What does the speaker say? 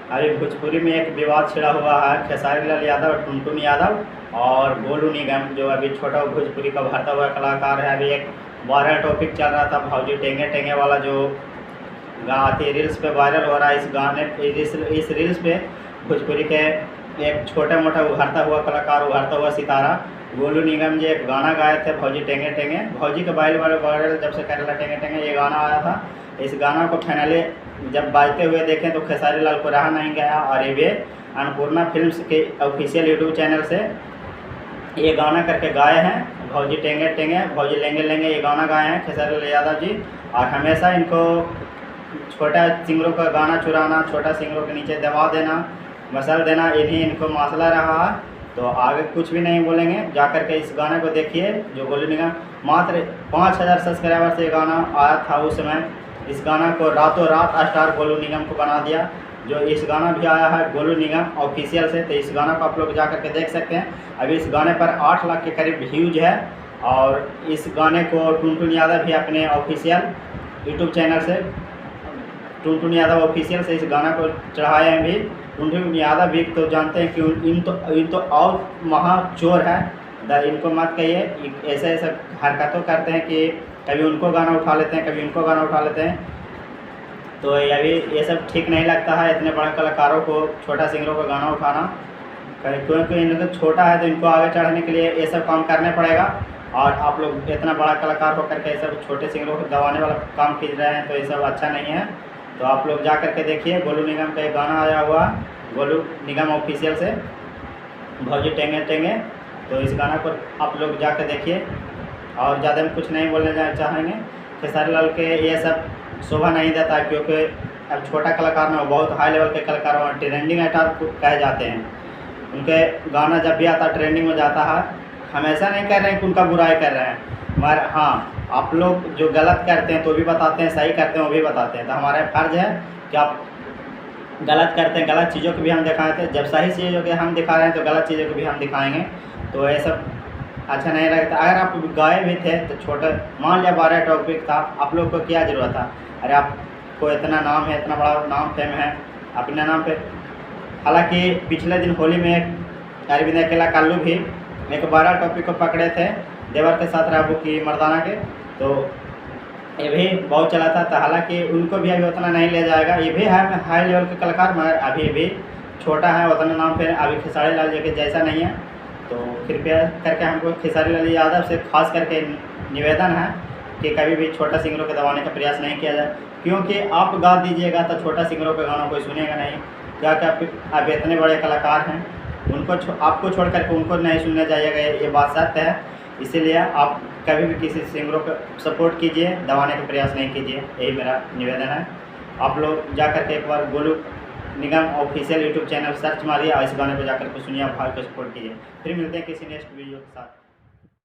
अभी भोजपुरी में एक विवाद छिड़ा हुआ है खेसारी लाल यादव और टुनटुन यादव और गोलू निगम, जो अभी छोटा भोजपुरी का उभरता हुआ कलाकार है। अभी एक वायरल टॉपिक चल रहा था भौजी टेंगे टेंगे वाला, जो गाती रील्स पे वायरल हो रहा है। इस गाने इस रील्स पे भोजपुरी के एक छोटा मोटा उभरता हुआ कलाकार, उभरता हुआ सितारा गोलू निगम जी एक गाना गाए थे भौजी टेंगे टेंगे। भौजी के वायरल जब से करेला टेंगे टेंगे ये गाना आया था। इस गाना को फाइनली जब बाजते हुए देखें तो खेसारी लाल को रहा नहीं गया और ये अन्नपूर्णा फिल्म्स के ऑफिशियल यूट्यूब चैनल से ये गाना करके गाए हैं। भौजी टेंगे टेंगे भौजी लेंगे लेंगे ये गाना गाए हैं खेसारी लाल यादव जी। और हमेशा इनको छोटा सिंगरों का गाना चुराना, छोटा सिंगरों के नीचे दबा देना, मसल देना, इन्हीं इनको मसला रहा है। तो आगे कुछ भी नहीं बोलेंगे, जा कर के इस गाने को देखिए। जो गोलू निगम मात्र 5000 सब्सक्राइबर से ये गाना आया था उस समय। इस गाना को रातों रात स्टार गोलू निगम को बना दिया। जो इस गाना भी आया है गोलू निगम ऑफिशियल से, तो इस गाना को आप लोग जा कर के देख सकते हैं। अभी इस गाने पर 8 लाख के करीब व्यूज है। और इस गाने को टुनटुन यादव भी अपने ऑफिशियल यूट्यूब चैनल से, टुनटुन यादव ऑफिशियल से इस गाना को चढ़ाए हैं। भी टुनटुन यादव भी तो जानते हैं कि इन तो और महाचोर है। इनको मत कहिए, ऐसे ऐसे हरकतों करते हैं कि कभी उनको गाना उठा लेते हैं, कभी उनको गाना उठा लेते हैं। तो ये सब ठीक नहीं लगता है, इतने बड़े कलाकारों को छोटा सिंगरों का गाना उठाना। क्योंकि इनको छोटा है तो इनको आगे चढ़ने के लिए ये सब काम करने पड़ेगा। और आप लोग इतना बड़ा कलाकार होकर के ये सब छोटे सिंगरों को दबाने वाला काम कर रहे हैं, तो ये सब अच्छा नहीं है। तो आप लोग जा करके देखिए, गोलू निगम का एक गाना आया हुआ गोलू निगम ऑफिशियल से भौजी टेंगे टेंगे। तो इस गाना को आप लोग जाकर देखिए। और ज़्यादा हम कुछ नहीं बोलने चाहेंगे। खेसारी लाल के ये सब शोभा नहीं देता, क्योंकि अब छोटा कलाकार ना, बहुत हाई लेवल के कलाकार और ट्रेंडिंग एक्टर कहे जाते हैं। उनके गाना जब भी आता ट्रेंडिंग में जाता है। हमेशा नहीं कर रहे हैं कि उनका बुराई कर रहे हैं, मगर हाँ आप लोग जो गलत करते हैं तो भी बताते हैं, सही करते हैं वो भी बताते हैं। तो हमारा फ़र्ज़ है कि आप गलत करते हैं, गलत चीज़ों को भी हम दिखाए थे। जब सही चीज़ों के हम दिखा रहे हैं तो गलत चीज़ों को भी हम दिखाएंगे। तो ये सब अच्छा नहीं लगता। अगर आप गाए भी थे तो छोटा, मान लिया 12 टॉपिक था, आप लोग को क्या ज़रूरत था? अरे आपको इतना नाम है, इतना बड़ा नाम फेम है अपने नाम पे। हालांकि पिछले दिन होली में अरविंद अकेला कल्लू भी एक 12 टॉपिक को पकड़े थे देवर के साथ, राबू की मर्दाना के। तो ये भी बहुत चला था। तो हालांकि उनको भी अभी उतना नहीं ले जाएगा। ये भी है हाई लेवल के कलाकार, मगर अभी भी छोटा है, उतना नाम फिर अभी खेसारी लाल जी के जैसा नहीं है। तो कृपया करके हमको खेसारी लाल यादव से खास करके निवेदन है कि कभी भी छोटा सिंगरों को दबाने का प्रयास नहीं किया जाए। क्योंकि आप गा दीजिएगा तो छोटा सिंगरों के गानों कोई सुनेगा नहीं। क्या क्या आप इतने बड़े कलाकार हैं, उनको आपको छोड़ करके उनको नहीं सुनने जाइएगा, ये बात सत्य है। इसीलिए आप कभी भी किसी सिंगरों को सपोर्ट कीजिए, दबाने का प्रयास नहीं कीजिए, यही मेरा निवेदन है। आप लोग जा करके एक बार गोलू निगम ऑफिशियल यूट्यूब चैनल सर्च मारिए और इस गाने को जाकर के सुनिए, भाई को सपोर्ट कीजिए। फिर मिलते हैं किसी नेक्स्ट वीडियो के साथ।